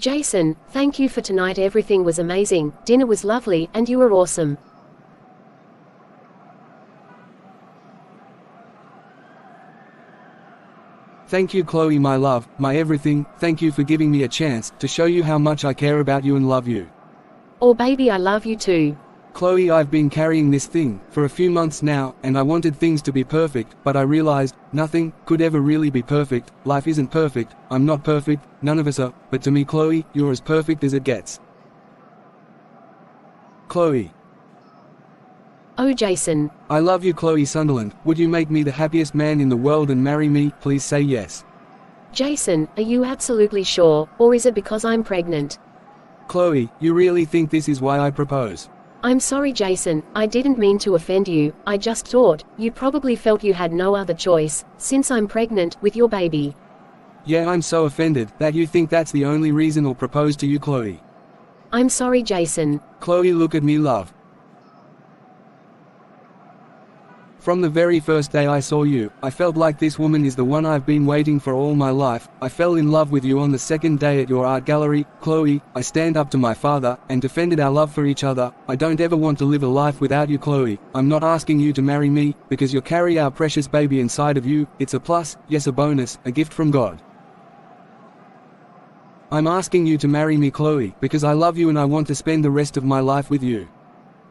Jason, thank you for tonight. Everything was amazing, dinner was lovely, and you were awesome. Thank you, Chloe, my love, my everything. Thank you for giving me a chance to show you how much I care about you and love you. Oh baby, I love you too. Chloe, I've been carrying this thing for a few months now, and I wanted things to be perfect, but I realized nothing could ever really be perfect. Life isn't perfect, I'm not perfect, none of us are, but to me, Chloe, you're as perfect as it gets. Chloe. Oh Jason. I love you, Chloe Sunderland. Would you make me the happiest man in the world and marry me? Please say yes. Jason, are you absolutely sure, or is it because I'm pregnant? Chloe, you really think this is why I propose? I'm sorry Jason, I didn't mean to offend you, I just thought, you probably felt you had no other choice, since I'm pregnant with your baby. Yeah, I'm so offended that you think that's the only reason I'll propose to you, Chloe. I'm sorry Jason. Chloe, look at me, love. From the very first day I saw you, I felt like this woman is the one I've been waiting for all my life. I fell in love with you on the second day at your art gallery. Chloe, I stand up to my father and defended our love for each other. I don't ever want to live a life without you, Chloe. I'm not asking you to marry me, because you carry our precious baby inside of you. It's a plus, yes, a bonus, a gift from God. I'm asking you to marry me, Chloe, because I love you and I want to spend the rest of my life with you.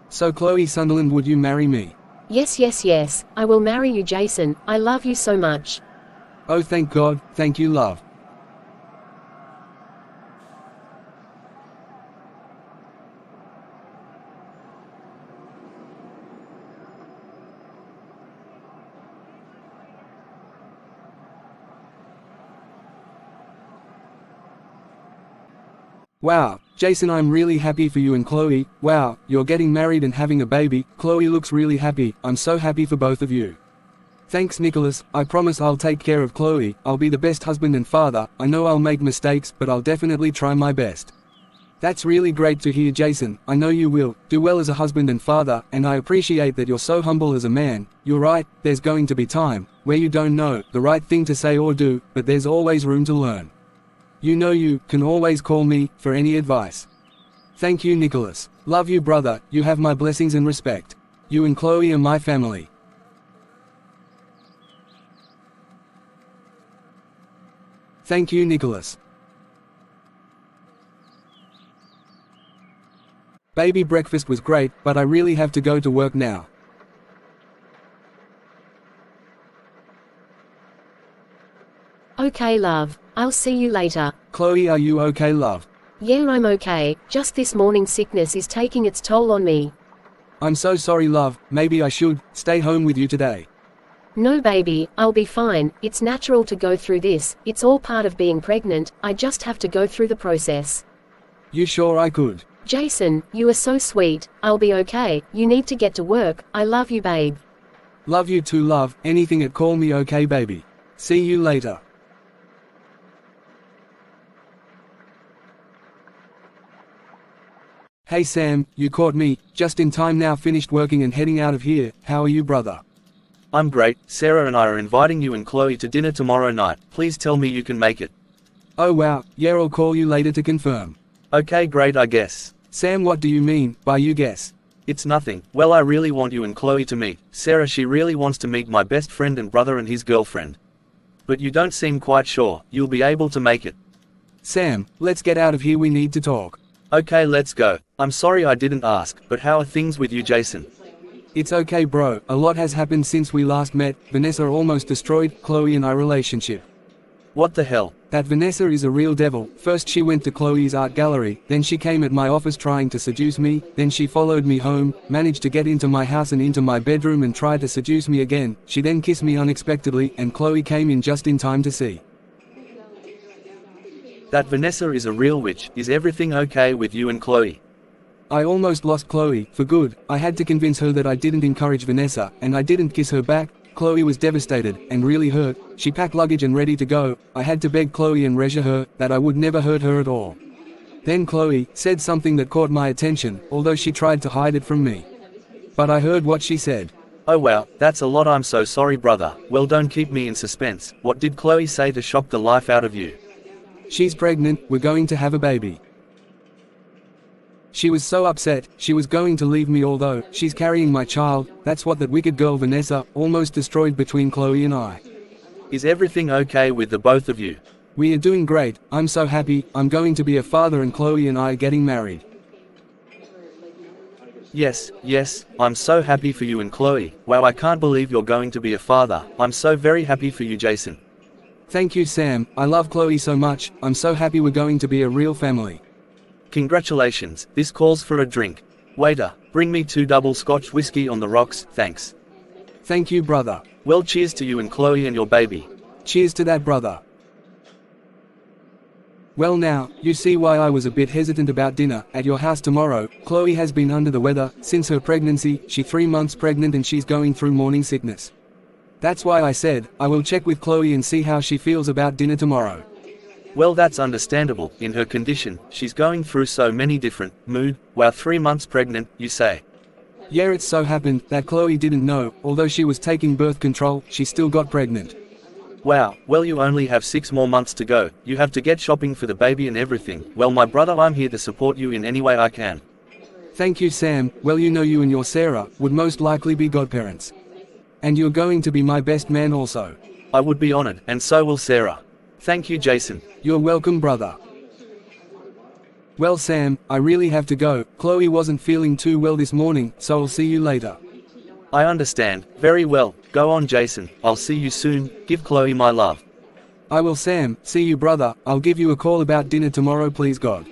So Chloe Sunderland, would you marry me? Yes, yes, yes, I will marry you Jason, I love you so much. Oh thank God, thank you, love. Wow, Jason, I'm really happy for you and Chloe. Wow, you're getting married and having a baby. Chloe looks really happy. I'm so happy for both of you. Thanks, Nicholas. I promise I'll take care of Chloe. I'll be the best husband and father. I know I'll make mistakes, but I'll definitely try my best. That's really great to hear, Jason. I know you will do well as a husband and father, and I appreciate that you're so humble as a man. You're right, there's going to be time where you don't know the right thing to say or do, but there's always room to learn. You know you can always call me for any advice. Thank you, Nicholas. Love you, brother. You have my blessings and respect. You and Chloe are my family. Thank you, Nicholas. Baby, breakfast was great, but I really have to go to work now. Okay love, I'll see you later. Chloe, are you okay, love? Yeah, I'm okay, just this morning sickness is taking its toll on me. I'm so sorry, love. Maybe I should stay home with you today. No baby, I'll be fine. It's natural to go through this, it's all part of being pregnant, I just have to go through the process. You sure I could? Jason, you are so sweet. I'll be okay, you need to get to work. I love you, babe. Love you too, love. Anything at call me okay, baby. See you later. Hey Sam, you caught me, just in time now, finished working and heading out of here. How are you, brother? I'm great. Sarah and I are inviting you and Chloe to dinner tomorrow night. Please tell me you can make it. Oh wow, yeah, I'll call you later to confirm. Okay, great, I guess. Sam, what do you mean by you guess? It's nothing. Well, I really want you and Chloe to meet. Sarah, she really wants to meet my best friend and brother and his girlfriend. But you don't seem quite sure you'll be able to make it. Sam, let's get out of here, we need to talk. Okay, let's go. I'm sorry I didn't ask, but how are things with you, Jason? It's okay, bro. A lot has happened since we last met. Vanessa almost destroyed Chloe and our relationship. What the hell? That Vanessa is a real devil. First she went to Chloe's art gallery, then she came at my office trying to seduce me, then she followed me home, managed to get into my house and into my bedroom and tried to seduce me again. She then kissed me unexpectedly, and Chloe came in just in time to see. That Vanessa is a real witch. Is everything okay with you and Chloe? I almost lost Chloe, for good. I had to convince her that I didn't encourage Vanessa, and I didn't kiss her back. Chloe was devastated, and really hurt. She packed luggage and ready to go. I had to beg Chloe and reassure her that I would never hurt her at all. Then Chloe said something that caught my attention, although she tried to hide it from me. But I heard what she said. Oh wow, that's a lot. I'm so sorry, brother. Well, don't keep me in suspense. What did Chloe say to shock the life out of you? She's pregnant, we're going to have a baby. She was so upset, she was going to leave me although she's carrying my child. That's what that wicked girl Vanessa almost destroyed between Chloe and I. Is everything okay with the both of you? We are doing great, I'm so happy, I'm going to be a father and Chloe and I are getting married. Yes, I'm so happy for you and Chloe. Wow, I can't believe you're going to be a father. I'm so very happy for you, Jason. Thank you, Sam, I love Chloe so much, I'm so happy we're going to be a real family. Congratulations, this calls for a drink. Waiter, bring me 2 double Scotch whiskey on the rocks, thanks. Thank you, brother. Well, cheers to you and Chloe and your baby. Cheers to that, brother. Well now, you see why I was a bit hesitant about dinner at your house tomorrow. Chloe has been under the weather since her pregnancy. She's 3 months pregnant and she's going through morning sickness. That's why I said, I will check with Chloe and see how she feels about dinner tomorrow. Well, that's understandable. In her condition, she's going through so many different mood. Wow, 3 months pregnant, you say? Yeah, it so happened that Chloe didn't know, although she was taking birth control, she still got pregnant. Wow, well, you only have 6 more months to go. You have to get shopping for the baby and everything. Well, my brother, I'm here to support you in any way I can. Thank you, Sam. Well, you know, you and your Sarah would most likely be godparents. And you're going to be my best man also. I would be honored, and so will Sarah. Thank you, Jason. You're welcome, brother. Well, Sam, I really have to go. Chloe wasn't feeling too well this morning, so I'll see you later. I understand. Very well. Go on, Jason. I'll see you soon. Give Chloe my love. I will, Sam. See you, brother. I'll give you a call about dinner tomorrow, please God.